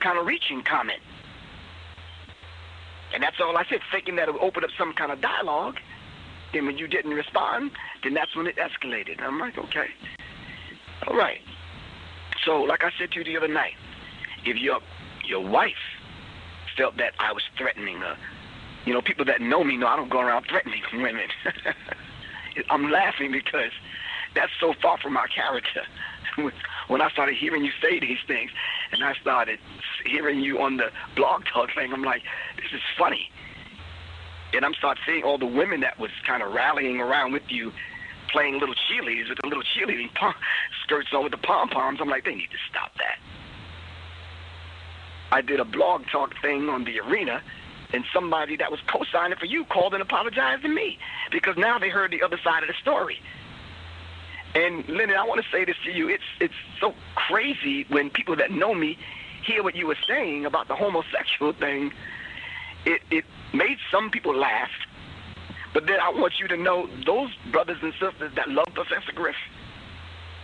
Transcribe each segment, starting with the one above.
kind of reaching comment. And that's all I said, thinking that it would open up some kind of dialogue. Then when you didn't respond, then that's when it escalated. I'm like, okay. All right. So like I said to you the other night, if your wife felt that I was threatening her, you know, people that know me know I don't go around threatening women. I'm laughing because that's so far from my character. When I started hearing you say these things, and I started hearing you on the blog talk thing, I'm like, this is funny. And I'm starting seeing all the women that was kind of rallying around with you, playing little cheerleaders with the little cheerleading skirts on with the pom-poms. I'm like, they need to stop that. I did a blog talk thing on the arena, and somebody that was co-signing for you called and apologized to me because now they heard the other side of the story. And Lenon, I want to say this to you. It's so crazy when people that know me hear what you were saying about the homosexual thing. It made some people laugh. But then I want you to know those brothers and sisters that love Professor Griff,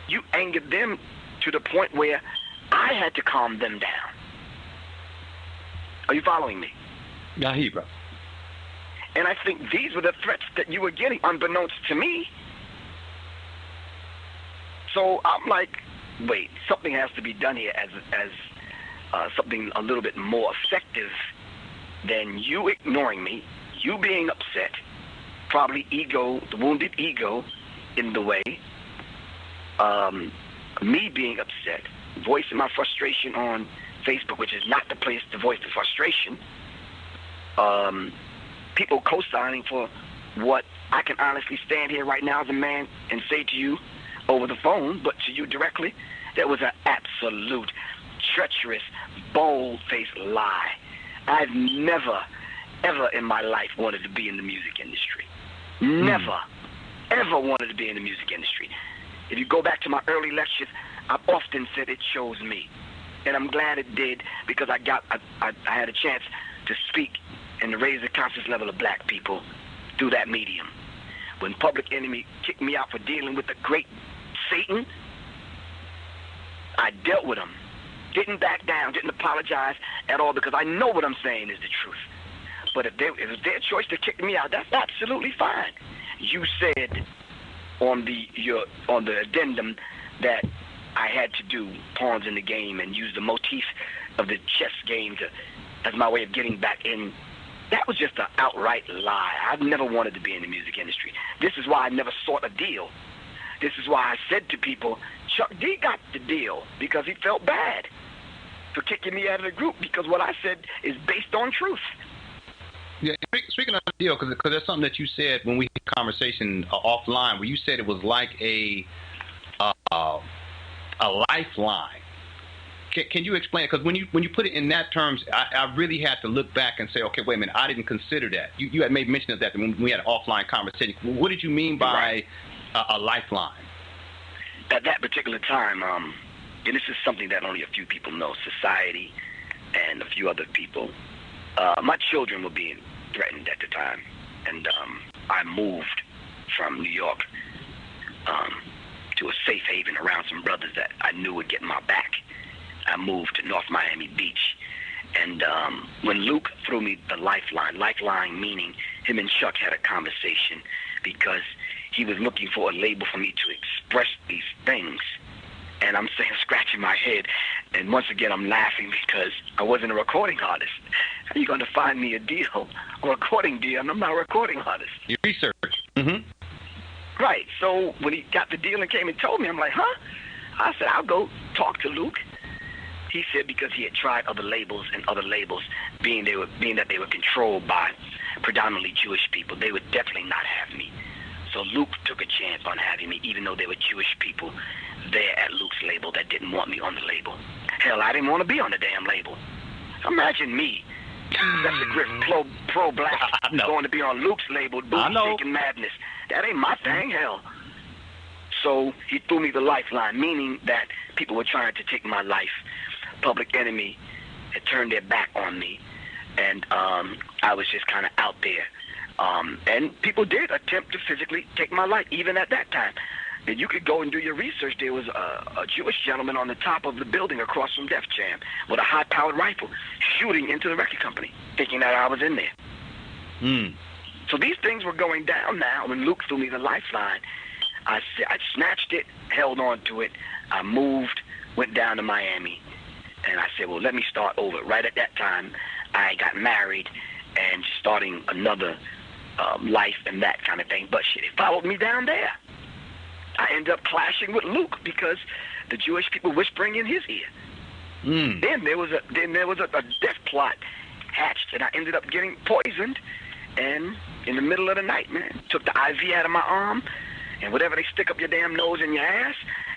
you angered them to the point where I had to calm them down. Are you following me? Yeah, I hear you, bro. And I think these were the threats that you were getting unbeknownst to me. So I'm like, wait, something has to be done here as something a little bit more effective than you ignoring me, you being upset, probably ego, the wounded ego in the way, me being upset, voicing my frustration on Facebook, which is not the place to voice the frustration, people co-signing for what I can honestly stand here right now as a man and say to you over the phone, but to you directly, that was an absolute, treacherous, bold-faced lie. I've never, ever in my life wanted to be in the music industry. Never, ever wanted to be in the music industry. If you go back to my early lectures, I've often said it chose me. And I'm glad it did because I had a chance to speak and to raise the conscious level of black people through that medium. When Public Enemy kicked me out for dealing with the great Satan, I dealt with him. Didn't back down, didn't apologize at all because I know what I'm saying is the truth. But if it's their choice to kick me out, that's absolutely fine. You said on the addendum that I had to do pawns in the game and use the motif of the chess game as my way of getting back in. That was just an outright lie. I've never wanted to be in the music industry. This is why I never sought a deal. This is why I said to people, Chuck D got the deal because he felt bad for kicking me out of the group because what I said is based on truth. Yeah, speaking of the deal, because there's something that you said when we had a conversation offline where you said it was like a lifeline. Can you explain it? Because when you put it in that terms, I really had to look back and say, okay, wait a minute, I didn't consider that. You had made mention of that when we had an offline conversation. What did you mean by a lifeline? At that particular time, and this is something that only a few people know, society and a few other people, my children were being threatened at the time, and I moved from New York to a safe haven around some brothers that I knew would get my back. I moved to North Miami Beach, and when Luke threw me the lifeline meaning him and Chuck had a conversation because he was looking for a label for me to express these things. And I'm saying, scratching my head, and once again I'm laughing because I wasn't a recording artist. How are you going to find me a deal, a recording deal, and I'm not a recording artist? Your research. Mm-hmm. Right, so when he got the deal and came and told me, I'm like, huh? I said, I'll go talk to Luke. He said because he had tried other labels, and other labels, being that they were controlled by predominantly Jewish people, they would definitely not have me. So Luke took a chance on having me, even though there were Jewish people there at Luke's label that didn't want me on the label. Hell, I didn't want to be on the damn label. Imagine me, Professor Griff, pro-black, going to be on Luke's label, booty-shaking madness. That ain't my thing, hell. So he threw me the lifeline, meaning that people were trying to take my life. Public Enemy had turned their back on me, and I was just kind of out there. And people did attempt to physically take my life, even at that time. And you could go and do your research. There was a Jewish gentleman on the top of the building across from Def Jam with a high-powered rifle shooting into the record company, thinking that I was in there. So these things were going down now. When Luke threw me the lifeline, I snatched it, held on to it. I moved, went down to Miami, and I said, well, let me start over. Right at that time, I got married and starting another life and that kind of thing. But shit, it followed me down there. I ended up clashing with Luke because the Jewish people whispering in his ear. Then there was a death plot hatched, and I ended up getting poisoned. And in the middle of the night, man, took the IV out of my arm, and whatever they stick up your damn nose and your ass,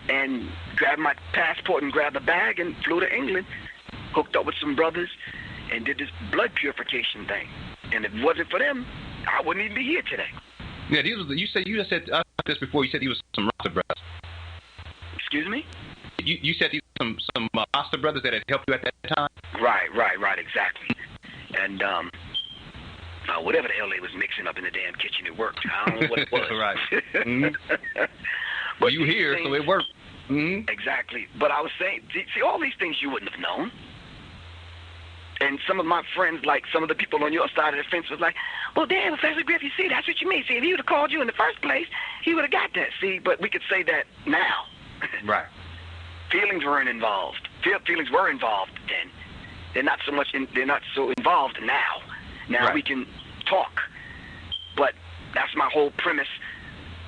and grabbed my passport and grabbed the bag and flew to England, hooked up with some brothers, and did this blood purification thing. And if it wasn't for them, I wouldn't even be here today. Yeah, you just said this before. You said he was some Rasta brothers. Excuse me? You said these were some Rasta brothers that had helped you at that time. Right, exactly. And whatever the hell they was mixing up in the damn kitchen, it worked. I don't know what it was. Right. But you here, so it worked. Exactly. But I was saying, see, all these things you wouldn't have known. And some of my friends, like some of the people on your side of the fence, was like, well, damn, Professor Griff, you see, that's what you mean. See, if he would have called you in the first place, he would have got that. See, but we could say that now. Right. Feelings weren't involved. Feelings were involved then. They're not so involved now. Now we can talk. But that's my whole premise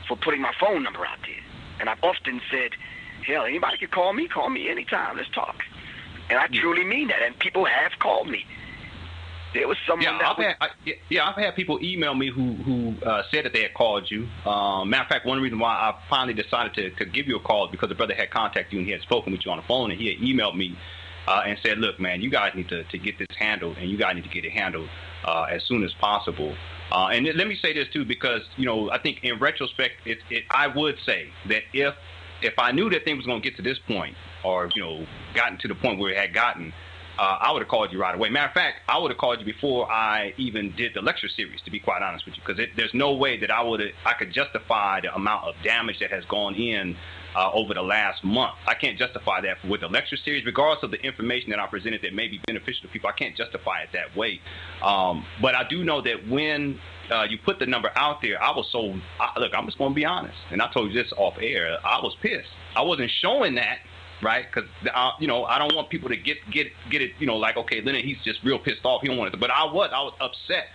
for putting my phone number out there. And I've often said, hell, anybody can call me anytime. Let's talk. And I truly mean that. And people have called me. There was someone I've had people email me who said that they had called you. Matter of fact, one reason why I finally decided to give you a call is because the brother had contacted you and he had spoken with you on the phone, and he had emailed me and said, look, man, you guys need to get this handled, and you guys need to get it handled as soon as possible. And let me say this, too, because, I think in retrospect, I would say that if I knew that things was going to get to this point or, gotten to the point where it had gotten, I would have called you right away. Matter of fact, I would have called you before I even did the lecture series, to be quite honest with you, because there's no way that I could justify the amount of damage that has gone in over the last month. I can't justify that with the lecture series, regardless of the information that I presented that may be beneficial to people. I can't justify it that way. But I do know that when you put the number out there, I was look, I'm just going to be honest, and I told you this off air, I was pissed. I wasn't showing that, right? Because, I don't want people to get it, like, okay, Lenon, he's just real pissed off. He don't want it. But I was upset.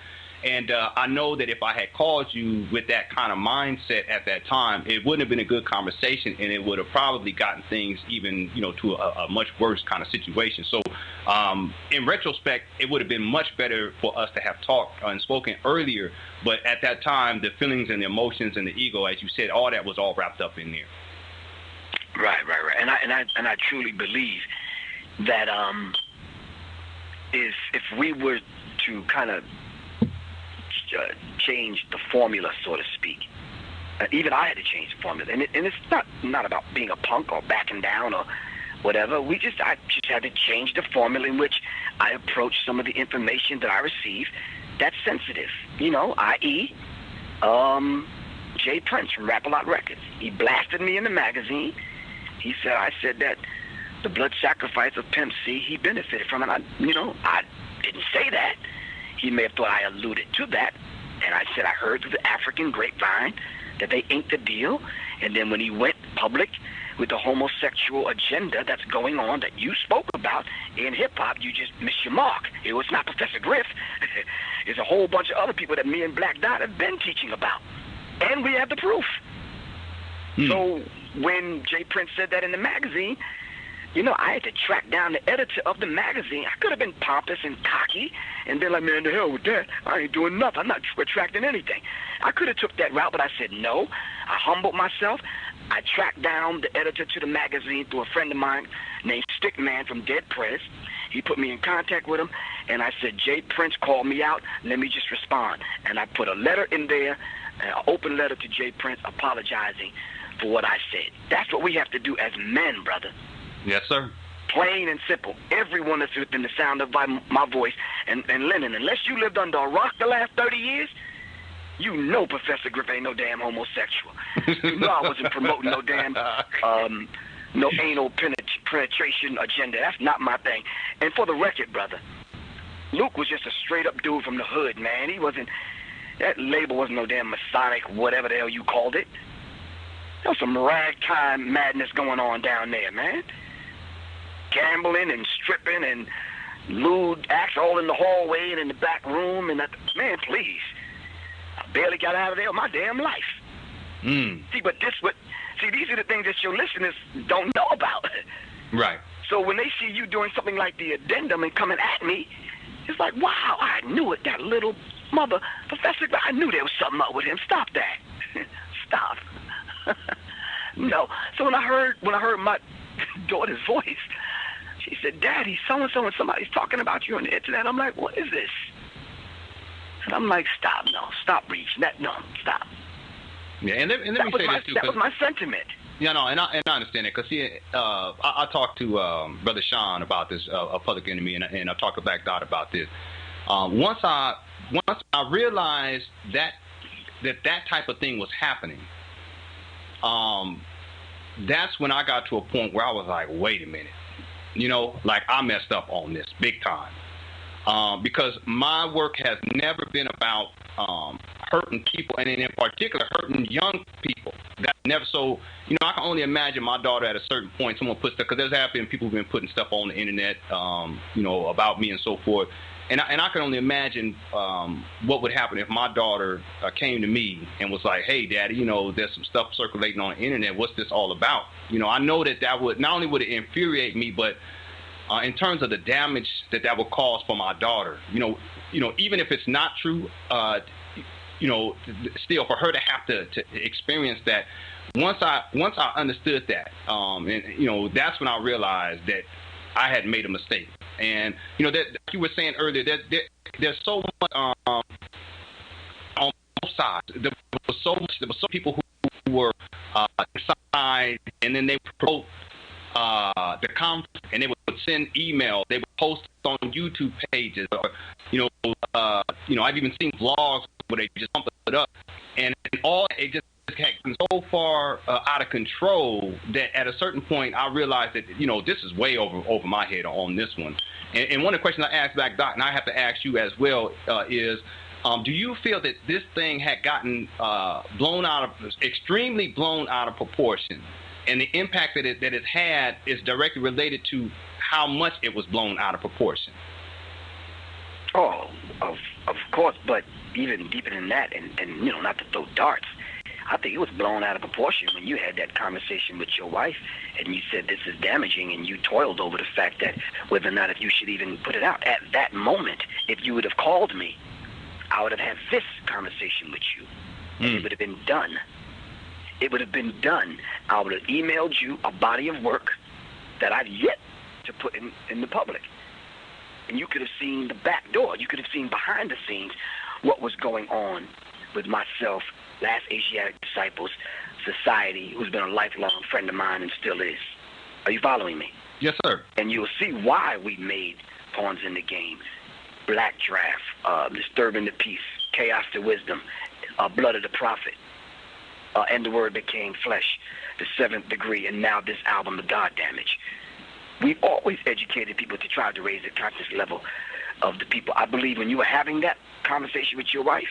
And I know that if I had called you with that kind of mindset at that time, it wouldn't have been a good conversation, and it would have probably gotten things even, to a much worse kind of situation. So in retrospect, it would have been much better for us to have talked and spoken earlier. But at that time, the feelings and the emotions and the ego, as you said, all that was all wrapped up in there. Right. And I truly believe that if we were to kind of change the formula, so to speak. Even I had to change the formula, and it's not about being a punk or backing down or whatever. I just had to change the formula in which I approach some of the information that I receive that's sensitive. I.e., Jay Prince from Rap-A-Lot Records. He blasted me in the magazine. I said that the blood sacrifice of Pimp C, he benefited from it. I didn't say that. He may have thought I alluded to that. And I said I heard through the African grapevine that they inked the deal. And then when he went public with the homosexual agenda that's going on that you spoke about in hip-hop, you just missed your mark. It was not Professor Griff. There's a whole bunch of other people that me and Black Dot have been teaching about. And we have the proof. So when Jay Prince said that in the magazine, I had to track down the editor of the magazine. I could have been pompous and cocky and been like, man, the hell with that. I ain't doing nothing. I'm not retracting anything. I could have took that route, but I said no. I humbled myself. I tracked down the editor to the magazine through a friend of mine named Stickman from Dead Press. He put me in contact with him, and I said, Jay Prince called me out. Let me just respond. And I put a letter in there, an open letter to Jay Prince apologizing for what I said. That's what we have to do as men, brother. Yes, sir. Plain and simple. Everyone that's within the sound of my voice. And Lenon, unless you lived under a rock the last 30 years, You know Professor Griff ain't no damn homosexual. You know I wasn't promoting no damn no anal penetration agenda. That's not my thing. And for the record, brother, Luke was just a straight-up dude from the hood, man. He wasn't, that label wasn't no damn Masonic, whatever the hell you called it. There was some ragtime madness going on down there, man. Gambling and stripping and lewd acts all in the hallway and in the back room. And man, please. I barely got out of there my damn life. See, but these are the things that your listeners don't know about. Right. So when they see you doing something like the addendum and coming at me, it's like, wow, I knew it, that little mother, Professor, I knew there was something up with him. Stop that. Stop. No. So when I heard my daughter's voice, she said, Daddy, so-and-so and somebody's talking about you on the internet. I'm like, what is this? And I'm like, stop, no, stop reaching that, no, stop. Yeah, and let me say this too. That was my sentiment. Yeah, no, and I understand it, because I talked to Brother Sean about this, a Public Enemy, and I talked to Black Dot about this. Once I realized that type of thing was happening, that's when I got to a point where I was like, wait a minute, like I messed up on this big time, because my work has never been about hurting people, and in particular hurting young people. That never. So I can only imagine my daughter at a certain point, someone puts stuff, because there's been people who've been putting stuff on the internet, about me and so forth, and I can only imagine what would happen if my daughter came to me and was like, hey, Daddy, there's some stuff circulating on the internet. What's this all about? I know that would not only would it infuriate me, but in terms of the damage that would cause for my daughter, even if it's not true, still for her to have to experience that. Once I understood that, and that's when I realized that I had made a mistake. And that, like you were saying earlier, that there's so much on both sides. There was so people who were inside, and then they promote the conference, and they would send email, they would post on YouTube pages, or I've even seen vlogs where they just pump it up, and all it just had been so far out of control that at a certain point I realized that this is way over my head on this one. And one of the questions I asked Black Doc, and I have to ask you as well, is do you feel that this thing had gotten extremely blown out of proportion, and the impact that it had is directly related to how much it was blown out of proportion? Oh, of course, but even deeper than that, and not to throw darts, I think it was blown out of proportion when you had that conversation with your wife and you said this is damaging, and you toiled over the fact that whether or not if you should even put it out. At that moment, if you would have called me, I would have had this conversation with you, and it would have been done. It would have been done. I would have emailed you a body of work that I've yet to put in the public. And you could have seen the back door. You could have seen behind the scenes what was going on with myself, Last Asiatic Disciples Society, who's been a lifelong friend of mine and still is. Are you following me? Yes, sir. And you'll see why we made Pawns in the Game, BLACKDRAFT, Disturbing the Peace, Chaos to Wisdom, Blood of the Prophet, and the Word Became Flesh, The Seventh Degree, and now this album, The God Damage. We've always educated people to try to raise the conscious level of the people. I believe when you were having that conversation with your wife,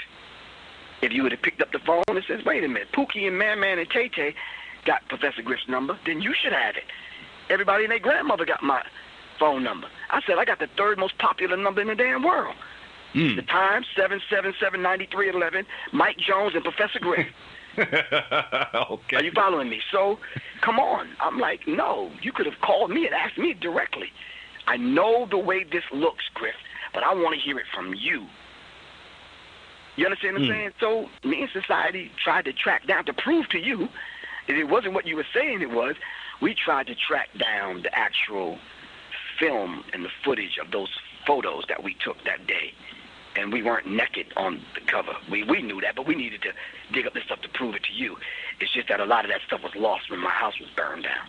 if you would have picked up the phone and says, wait a minute, Pookie and Man and Tay-Tay got Professor Griff's number, then you should have it. Everybody and their grandmother got my phone number. I said, I got the third most popular number in the damn world. The Times, 777-9311, Mike Jones and Professor Griff. Okay. Are you following me? So, come on. I'm like, no, you could have called me and asked me directly. I know the way this looks, Griff, but I want to hear it from you. You understand what I'm saying? So, me and society tried to track down, to prove to you that it wasn't what you were saying it was. We tried to track down the actual film and the footage of those photos that we took that day. And we weren't naked on the cover. We knew that, but we needed to dig up this stuff to prove it to you. It's just that a lot of that stuff was lost when my house was burned down.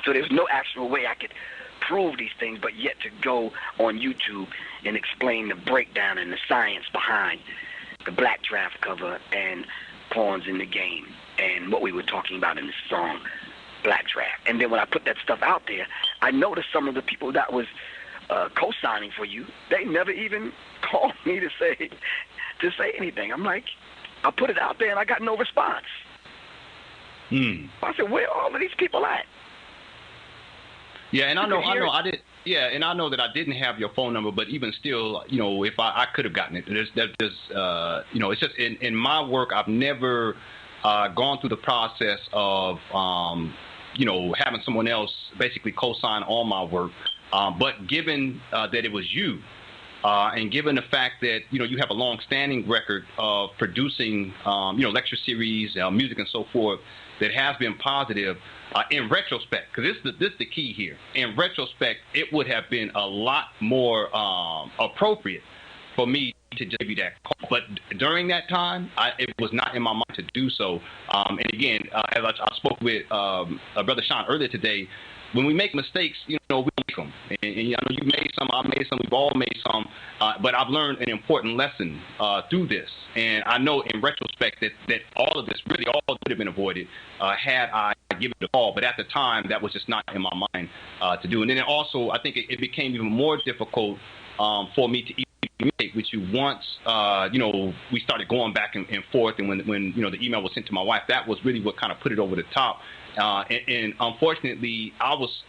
So there was no actual way I could prove these things, but yet to go on YouTube and explain the breakdown and the science behind the BLACKDRAFT cover and Pawns in the Game and what we were talking about in the song BLACKDRAFT. And then when I put that stuff out there, I noticed some of the people that was co-signing for you, they never even called me to say anything. I'm like, I put it out there and I got no response. I said, where are all of these people at? Yeah, and I know I did. Yeah, and I know that I didn't have your phone number, but even still, you know, if I could have gotten it, you know, it's just in my work, I've never gone through the process of, you know, having someone else basically co-sign on my work. But given that it was you, and given the fact that, you know, you have a long-standing record of producing, you know, lecture series, music and so forth, that has been positive, in retrospect, because this is the key here. In retrospect, it would have been a lot more appropriate for me to just give you that call. But during that time, it was not in my mind to do so. And again, as I spoke with Brother Sean earlier today, when we make mistakes, you know, we make them. And I know you made some, I made some, we've all made some. But I've learned an important lesson through this. And I know in retrospect that all of this, really all would have been avoided had I given it a call. But at the time, that was just not in my mind to do. And then also, I think it became even more difficult for me to communicate with you once, you know, we started going back and forth. And when you know, the email was sent to my wife, that was really what kind of put it over the top. And unfortunately, I was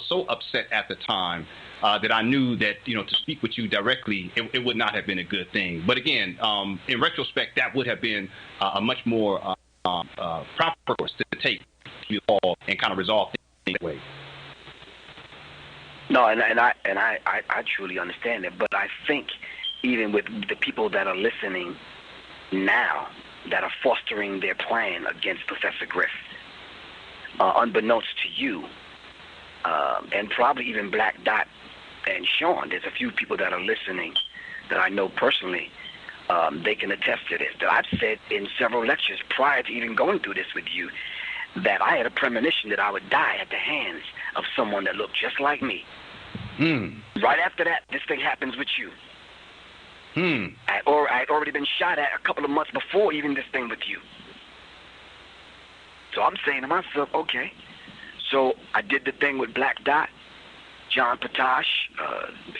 so upset at the time that I knew that, you know, to speak with you directly, it would not have been a good thing. But again, in retrospect, that would have been a much more proper course to take you all and kind of resolve things that way. No, and I truly understand that. But I think even with the people that are listening now, that are fostering their plan against Professor Griff, unbeknownst to you, and probably even Black Dot and Sean, there's a few people that are listening that I know personally, they can attest to this, that I've said in several lectures prior to even going through this with you, that I had a premonition that I would die at the hands of someone that looked just like me. Right after that, this thing happens with you. I'd already been shot at a couple of months before even this thing with you. So I'm saying to myself, okay, so I did the thing with Black Dot, John Patash,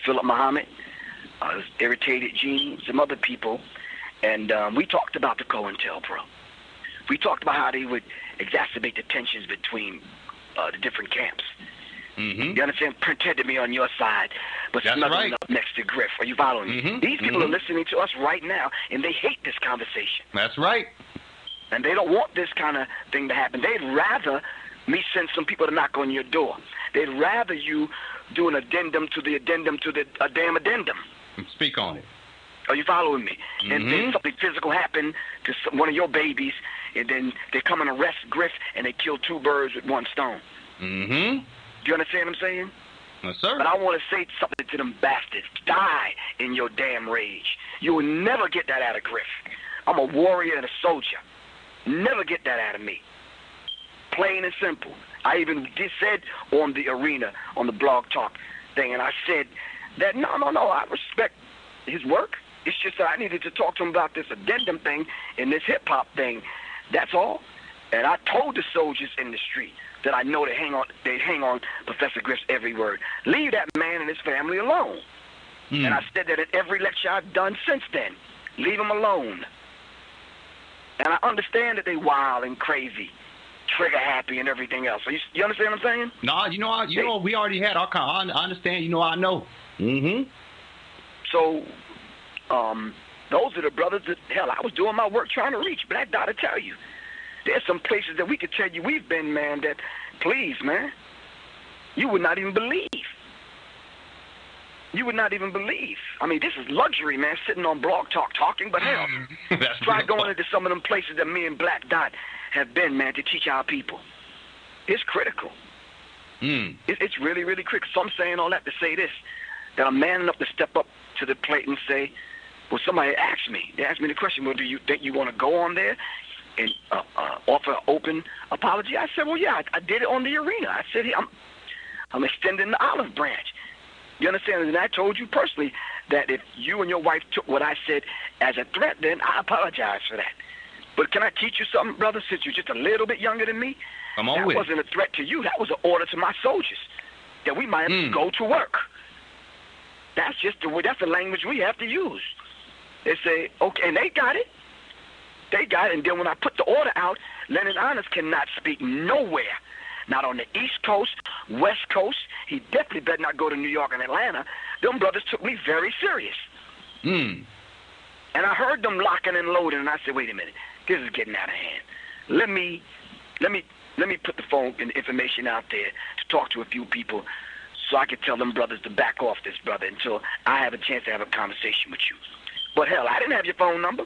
Philip Muhammad, Irritated Gene, some other people, and we talked about the COINTELPRO. We talked about how they would exacerbate the tensions between the different camps. You understand? Pretend me on your side, but snuggling up next to Griff. Are you following me? These people are listening to us right now, and they hate this conversation. That's right. And they don't want this kind of thing to happen. They'd rather me send some people to knock on your door. They'd rather you do an addendum to the a damn addendum. Speak on it. Are you following me? And then something physical happened to one of your babies, and then they come and arrest Griff, and they kill two birds with one stone. Do you understand what I'm saying? Yes, sir. But I want to say something to them bastards. Die in your damn rage. You will never get that out of Griff. I'm a warrior and a soldier. Never get that out of me. Plain and simple. I even said on the arena, on the blog talk thing, and I said that no, I respect his work. It's just that I needed to talk to him about this addendum thing and this hip-hop thing. That's all. And I told the soldiers in the street that I know they'd hang on Professor Griff's every word. Leave that man and his family alone. And I said that at every lecture I've done since then. Leave him alone. And I understand that they wild and crazy, trigger happy and everything else. So you understand what I'm saying? No, you know, we already had our kind. I understand. You know, I know. So, those are the brothers that, hell, I was doing my work trying to reach. Black Dot to tell you. There's some places that we could tell you we've been, man, that, please, man, you would not even believe. You would not even believe. I mean, this is luxury, man, sitting on Blog Talk talking, but hell, try going into some of them places that me and Black Dot have been, man, to teach our people. It's critical. It's really, really critical. So I'm saying all that to say this, that I'm man enough to step up to the plate and say, well, somebody asked me. They asked me the question, well, do you think you want to go on there and offer an open apology? I said, well, yeah, I did it on the arena. I said, I'm extending the olive branch. You understand? And I told you personally that if you and your wife took what I said as a threat, then I apologize for that. But can I teach you something, brother, since you're just a little bit younger than me? Come on that with wasn't a threat to you. That was an order to my soldiers that we might go to work. That's just the way. That's the language we have to use. They say, okay, and they got it. They got it. And then when I put the order out, Lenon Honor cannot speak nowhere. Not on the East Coast, West Coast. He definitely better not go to New York and Atlanta. Them brothers took me very serious. And I heard them locking and loading, and I said, wait a minute, this is getting out of hand. Let me put the phone and information out there to talk to a few people so I can tell them brothers to back off this, brother, until I have a chance to have a conversation with you. But hell, I didn't have your phone number.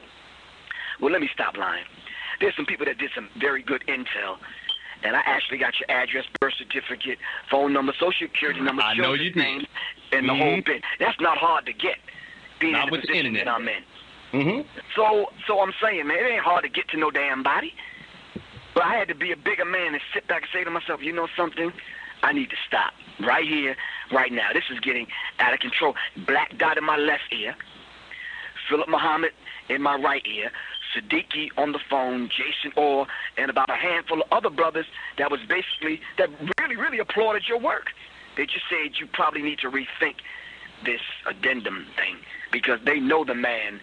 Well, let me stop lying. There's some people that did some very good intel, and I actually got your address, birth certificate, phone number, social security number, children's names, and the whole bit. That's not hard to get, being in the position that I'm in. So I'm saying, man, it ain't hard to get to no damn body. But I had to be a bigger man and sit back and say to myself, you know something? I need to stop right here, right now. This is getting out of control. Black Dot in my left ear, Philip Muhammad in my right ear, Siddiqui on the phone, Jason Orr, and about a handful of other brothers that really applauded your work. They just said you probably need to rethink this addendum thing because they know the man,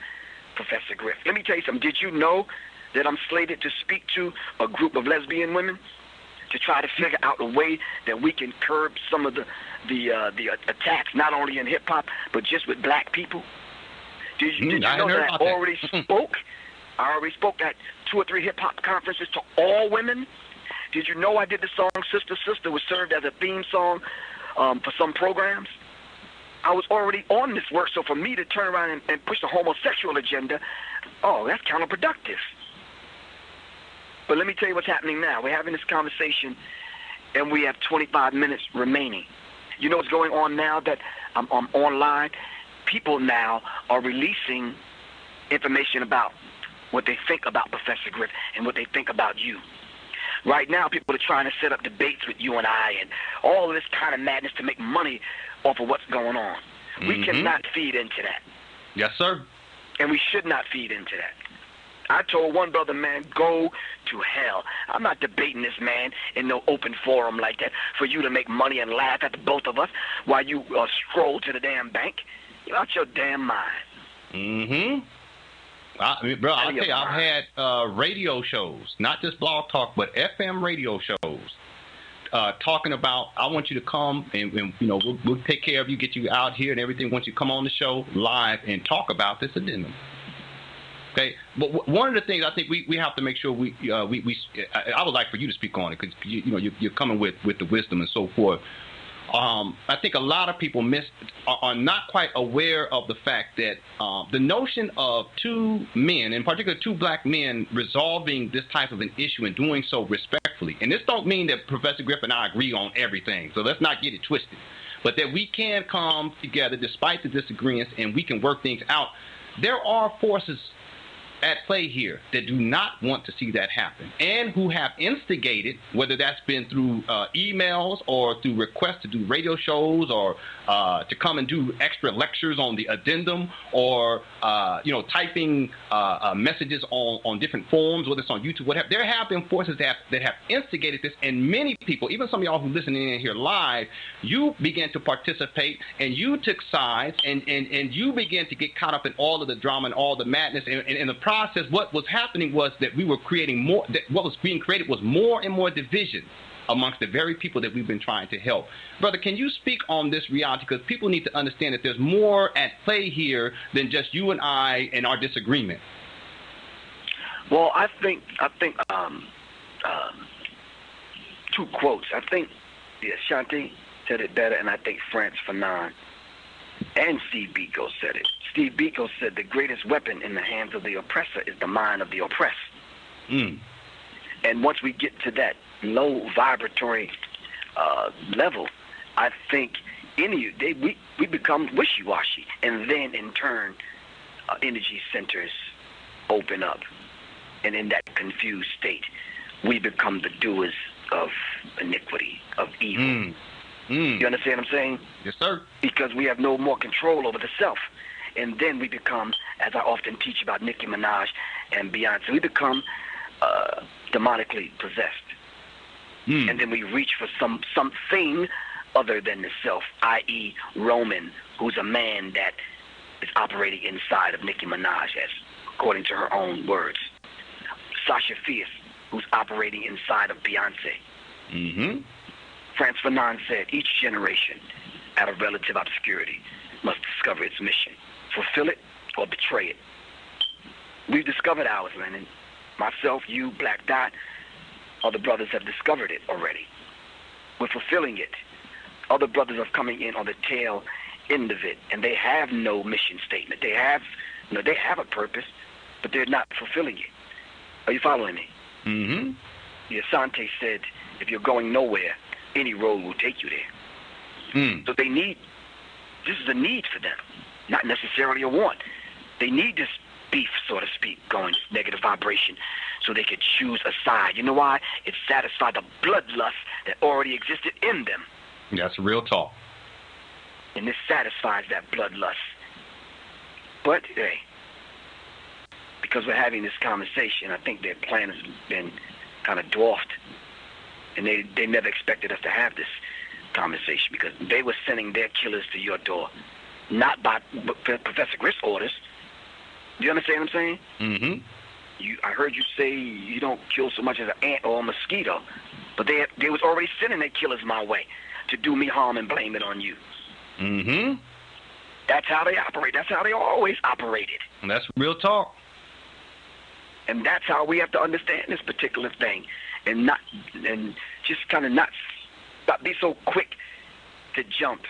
Professor Griff. Let me tell you something. Did you know that I'm slated to speak to a group of lesbian women to try to figure out a way that we can curb some of the attacks, not only in hip-hop, but just with black people? Did you know that I already spoke? I already spoke at 2 or 3 hip-hop conferences to all women. Did you know I did the song Sister Sister, was served as a theme song for some programs? I was already on this work, so for me to turn around and push the homosexual agenda, that's counterproductive. But let me tell you what's happening now. We're having this conversation, and we have 25 minutes remaining. You know what's going on now that I'm online? People now are releasing information about what they think about Professor Griff and what they think about you. Right now, people are trying to set up debates with you and I and all of this kind of madness to make money off of what's going on. We cannot feed into that. Yes, sir. And we should not feed into that. I told one brother, man, go to hell. I'm not debating this man in no open forum like that for you to make money and laugh at the both of us while you stroll to the damn bank. You're out your damn mind. I'll tell you, I've had radio shows, not just blog talk, but FM radio shows, talking about, I want you to come and we'll take care of you, get you out here and everything. Once you come on the show live and talk about this addendum. Okay, but one of the things I think we have to make sure I would like for you to speak on it because you're coming with the wisdom and so forth. I think a lot of people are not quite aware of the fact that the notion of 2 men, in particular 2 black men, resolving this type of an issue and doing so respectfully. And this don't mean that Professor Griff and I agree on everything, so let's not get it twisted. But that we can come together despite the disagreements and we can work things out. There are forces at play here that do not want to see that happen and who have instigated, whether that's been through emails or through requests to do radio shows or to come and do extra lectures on the addendum or typing messages on different forums, whether it's on YouTube, whatever. There have been forces that have instigated this, and many people, even some of y'all who listen in here live, you began to participate and you took sides and you began to get caught up in all of the drama and all the madness. And in the process, what was happening was that we were creating more, that what was being created was more and more division amongst the very people that we've been trying to help. Brother, can you speak on this reality? Because people need to understand that there's more at play here than just you and I and our disagreement. Well, I think 2 quotes. I think Ashanti said it better, and I think France Fanon and Steve Biko said it. Steve Biko said the greatest weapon in the hands of the oppressor is the mind of the oppressed. And once we get to that low vibratory level, I think we become wishy-washy, and then in turn energy centers open up, and in that confused state we become the doers of iniquity, of evil. You understand what I'm saying? Yes, sir. Because we have no more control over the self. And then we become, as I often teach about Nicki Minaj and Beyonce, we become demonically possessed. And then we reach for something other than the self, i.e. Roman, who's a man that is operating inside of Nicki Minaj, as according to her own words. Sasha Fierce, who's operating inside of Beyonce. Frantz Fanon said, each generation, out of relative obscurity, must discover its mission, fulfill it or betray it. We've discovered ours, Lenon. Myself, you, Black Dot, other brothers have discovered it already. We're fulfilling it. Other brothers are coming in on the tail end of it, and they have no mission statement. They have a purpose, but they're not fulfilling it. Are you following me? The Asante said, if you're going nowhere, any road will take you there. So this is a need for them, not necessarily a want. They need this beef, so to speak, going negative vibration, so they could choose a side. You know why? It satisfied the bloodlust that already existed in them. That's real talk. And this satisfies that bloodlust. But, hey, because we're having this conversation, I think their plan has been kind of dwarfed. And they never expected us to have this conversation, because they were sending their killers to your door, not by Professor Griff's orders. Do you understand what I'm saying? I heard you say you don't kill so much as an ant or a mosquito, but they was already sending their killers my way to do me harm and blame it on you. That's how they operate. That's how they always operated. And that's real talk. And that's how we have to understand this particular thing, and just kind of not be so quick to jump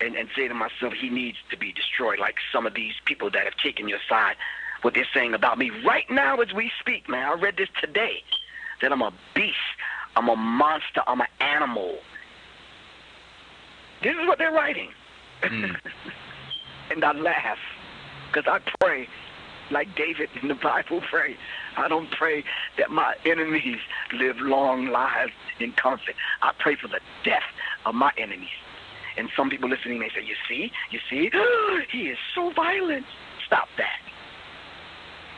and say to myself, he needs to be destroyed, like some of these people that have taken your side, what they're saying about me right now as we speak, man. I read this today, that I'm a beast, I'm a monster, I'm an animal. This is what they're writing. And I laugh, because I pray like David in the Bible pray. I don't pray that my enemies live long lives in comfort. I pray for the death of my enemies. And some people listening may say, you see, he is so violent. Stop that.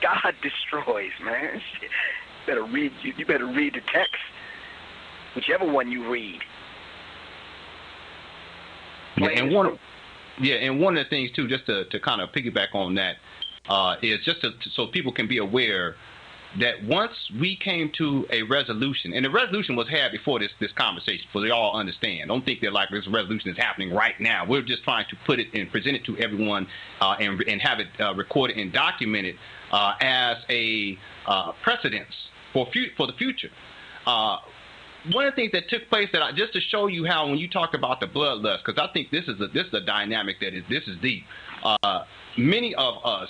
God destroys, man. You better read the text, whichever one you read. And one of the things too, just to kind of piggyback on that, is just so people can be aware that once we came to a resolution, and the resolution was had before this conversation, so they all understand. Don't think that like this resolution is happening right now. We're just trying to put it and present it to everyone, and have it recorded and documented as a precedence for the future. One of the things that took place just to show you how, when you talk about the bloodlust, because I think this is a dynamic this is deep. Many of us,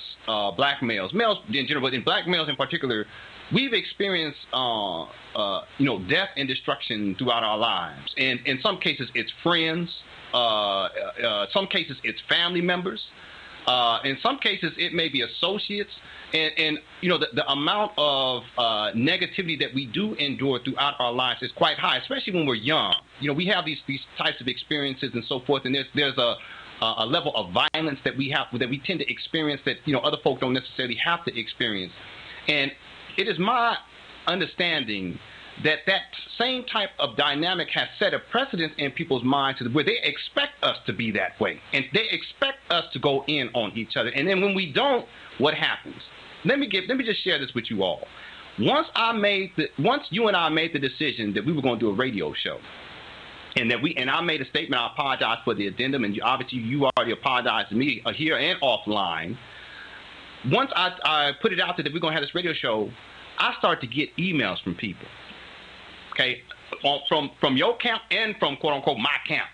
black males in general, but in black males in particular, we've experienced death and destruction throughout our lives. And in some cases, it's friends. Some cases, it's family members. In some cases, it may be associates. And the amount of negativity that we do endure throughout our lives is quite high, especially when we're young. We have these types of experiences and so forth, and there's a level of violence that we tend to experience that other folk don't necessarily have to experience. And it is my understanding that same type of dynamic has set a precedence in people's minds where they expect us to be that way, and they expect us to go in on each other. And then when we don't, what happens? Let me just share this with you all. Once you and I made the decision that we were going to do a radio show, and I made a statement, I apologize for the addendum, and obviously you already apologized to me here and offline. Once I put it out there that we're going to have this radio show, I started to get emails from people, okay, from your camp and from quote-unquote my camp.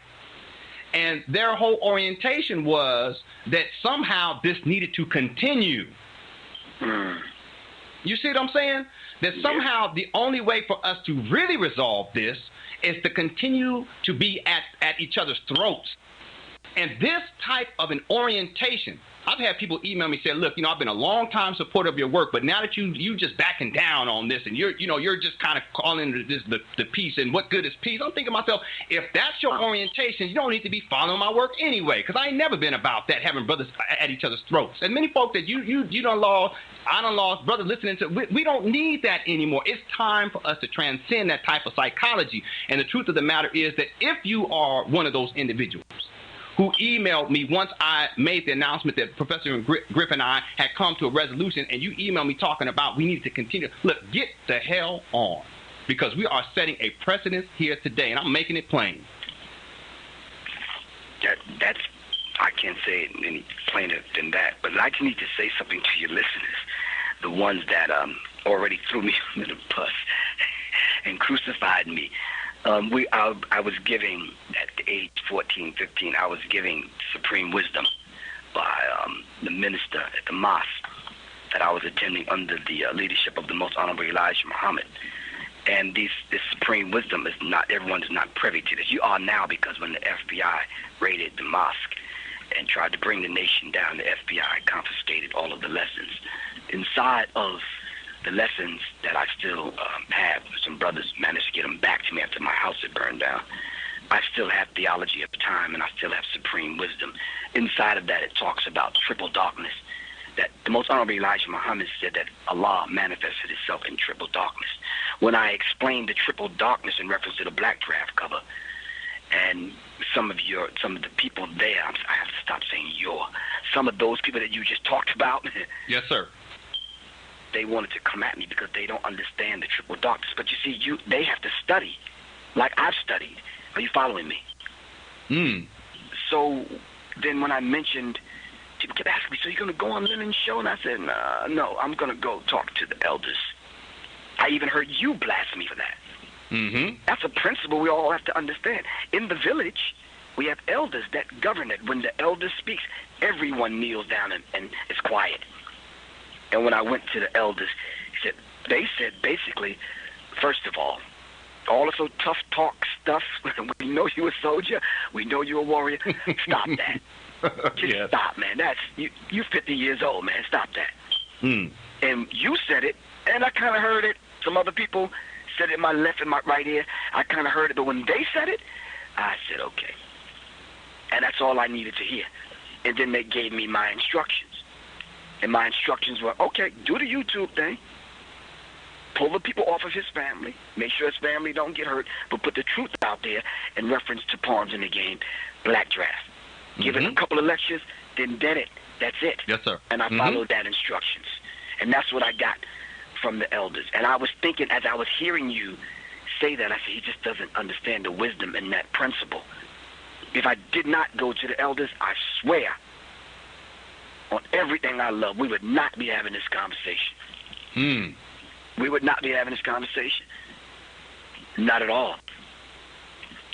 And their whole orientation was that somehow this needed to continue. You see what I'm saying? That somehow the only way for us to really resolve this is to continue to be at each other's throats. And this type of an orientation, I've had people email me say, look, I've been a long time supporter of your work, but now that you just backing down on this and you're just kind of calling this the peace, and what good is peace? I'm thinking to myself, if that's your orientation, you don't need to be following my work anyway, because I ain't never been about that, having brothers at each other's throats. And many folk that you done lost, I done lost, brothers listening to, we don't need that anymore. It's time for us to transcend that type of psychology. And the truth of the matter is that if you are one of those individuals who emailed me once I made the announcement that Professor Griff and I had come to a resolution, and you emailed me talking about we need to continue. Look, get the hell on, because we are setting a precedent here today, and I'm making it plain. That's I can't say it any plainer than that, but I just need to say something to your listeners, the ones that already threw me under the bus and crucified me. I was giving, at the age 14, 15, I was giving supreme wisdom by the minister at the mosque that I was attending under the leadership of the Most Honorable Elijah Muhammad. And this supreme wisdom is not, everyone is not privy to this. You are now, because when the FBI raided the mosque and tried to bring the nation down, the FBI confiscated all of the lessons. Inside of the lessons that I still have, some brothers managed to get them back to me after my house had burned down. I still have theology of time, and I still have supreme wisdom. Inside of that, it talks about triple darkness, that the Most Honorable Elijah Muhammad said that Allah manifested itself in triple darkness. When I explained the triple darkness in reference to the BLACKDRAFT cover, and some of the people there, I have to stop saying your, some of those people that you just talked about. Yes, sir. They wanted to come at me because they don't understand the triple darkness. But you see, they have to study, like I've studied. Are you following me? So then when I mentioned, people kept asking me, so you're going to go on Lenon's show? And I said, no, I'm going to go talk to the elders. I even heard you blaspheme for that. That's a principle we all have to understand. In the village, we have elders that govern it. When the elder speaks, everyone kneels down and is quiet. And when I went to the elders, they said basically, first of all of so tough talk stuff, we know you a soldier, we know you a warrior, stop that. Just stop, man. You're 50 years old, man. Stop that. And you said it, and I kind of heard it. Some other people said it in my left and my right ear. I kind of heard it, but when they said it, I said, okay. And that's all I needed to hear. And then they gave me my instructions. And my instructions were, okay, do the YouTube thing. Pull the people off of his family. Make sure his family don't get hurt. But put the truth out there in reference to pawns in the game, BLACKDRAFT. Give it a couple of lectures, then dead it. That's it. Yes, sir. And I followed that instructions. And that's what I got from the elders. And I was thinking, as I was hearing you say that, I said, he just doesn't understand the wisdom in that principle. If I did not go to the elders, I swear on everything I love, we would not be having this conversation. We would not be having this conversation. Not at all.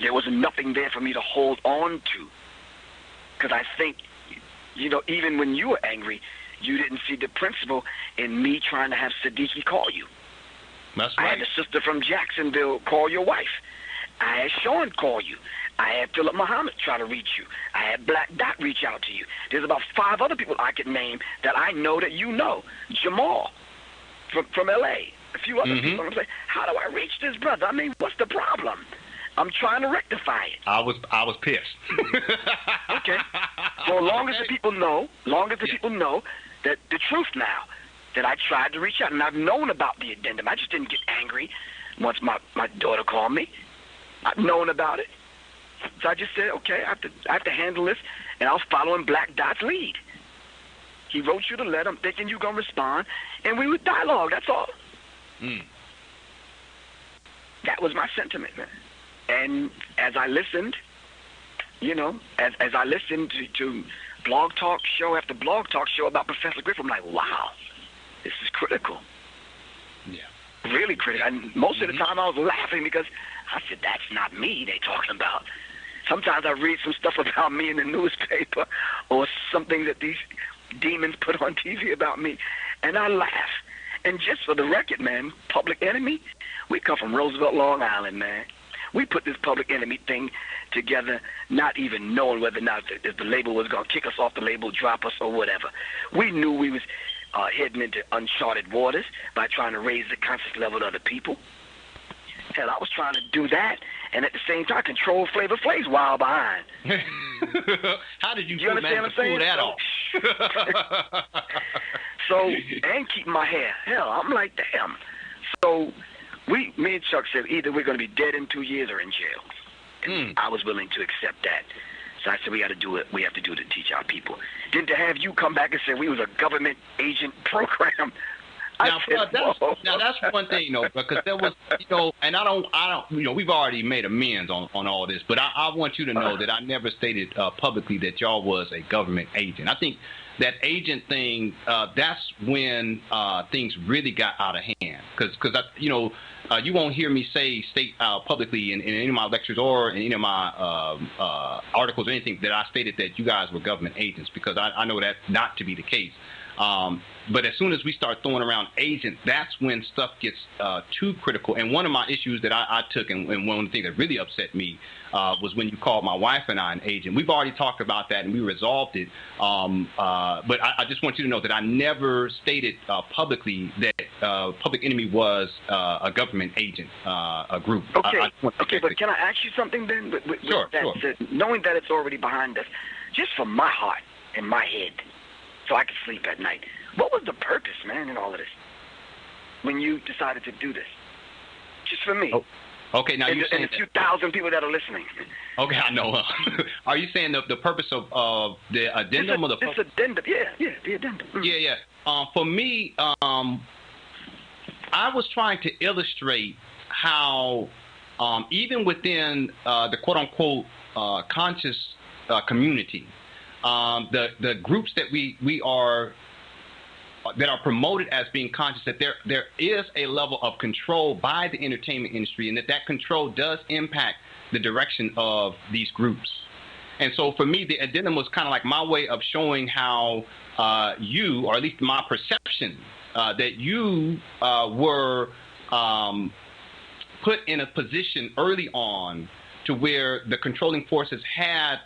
There was nothing there for me to hold on to. Because I think, even when you were angry, you didn't see the principle in me trying to have Siddiqui call you. That's right. I had the sister from Jacksonville call your wife. I had Sean call you. I had Philip Muhammad try to reach you. I had Black Dot reach out to you. There's about 5 other people I could name that I know that you know. Jamal from L.A., a few other people. I'm saying, how do I reach this brother? I mean, what's the problem? I'm trying to rectify it. I was pissed. Okay. So long as the people know, people know that the truth now, that I tried to reach out, and I've known about the addendum. I just didn't get angry once my daughter called me. I've known about it. So I just said, okay, I have to handle this, and I was following Black Dot's lead. He wrote you the letter. I'm thinking you're going to respond, and we would dialogue. That's all. That was my sentiment, man. And as I listened, as I listened to blog talk show after blog talk show about Professor Griff, I'm like, wow, this is critical. Yeah. Really critical. And most of the time I was laughing because I said, that's not me they talking about. Sometimes I read some stuff about me in the newspaper or something that these demons put on TV about me, and I laugh. And just for the record, man, Public Enemy, we come from Roosevelt, Long Island, man. We put this public enemy thing together, not even knowing whether or not if the label was going to kick us off the label, drop us, or whatever. We knew we was heading into uncharted waters by trying to raise the conscious level of the people. Hell, I was trying to do that, and at the same time control Flavor Flav's while behind. How did you understand manage to pull that off? So, and keep my hair. Hell, I'm like, damn. So, me and Chuck said either we're going to be dead in 2 years or in jail. And I was willing to accept that. So I said we got to do it. We have to do it to teach our people. Then to have you come back and say we was a government agent program. Now that's one thing, because there was, and I don't, we've already made amends on all this, but I want you to know that I never stated publicly that y'all was a government agent. I think that agent thing, that's when things really got out of hand, because you won't hear me state publicly in any of my lectures or in any of my articles or anything that I stated that you guys were government agents, because I know that not to be the case. But as soon as we start throwing around agent, that's when stuff gets too critical. And one of my issues that I took, and one of the things that really upset me, was when you called my wife and I an agent. We've already talked about that, and we resolved it. But I just want you to know that I never stated publicly that Public Enemy was a government agent, a group. Okay, but can I ask you something then? Sure. Knowing that it's already behind us, just for my heart and my head, so I could sleep at night. What was the purpose, man, in all of this? When you decided to do this, just for me. Oh, okay, now you're saying and a few thousand people that are listening. Okay, I know. Are you saying the purpose of the addendum or the? This addendum, yeah, the addendum. Yeah. For me, I was trying to illustrate how, even within the quote unquote conscious community. The groups that we are that are promoted as being conscious, that there is a level of control by the entertainment industry, and that control does impact the direction of these groups. And so for me, the addendum was kind of like my way of showing how you, or at least my perception, that you were put in a position early on to where the controlling forces had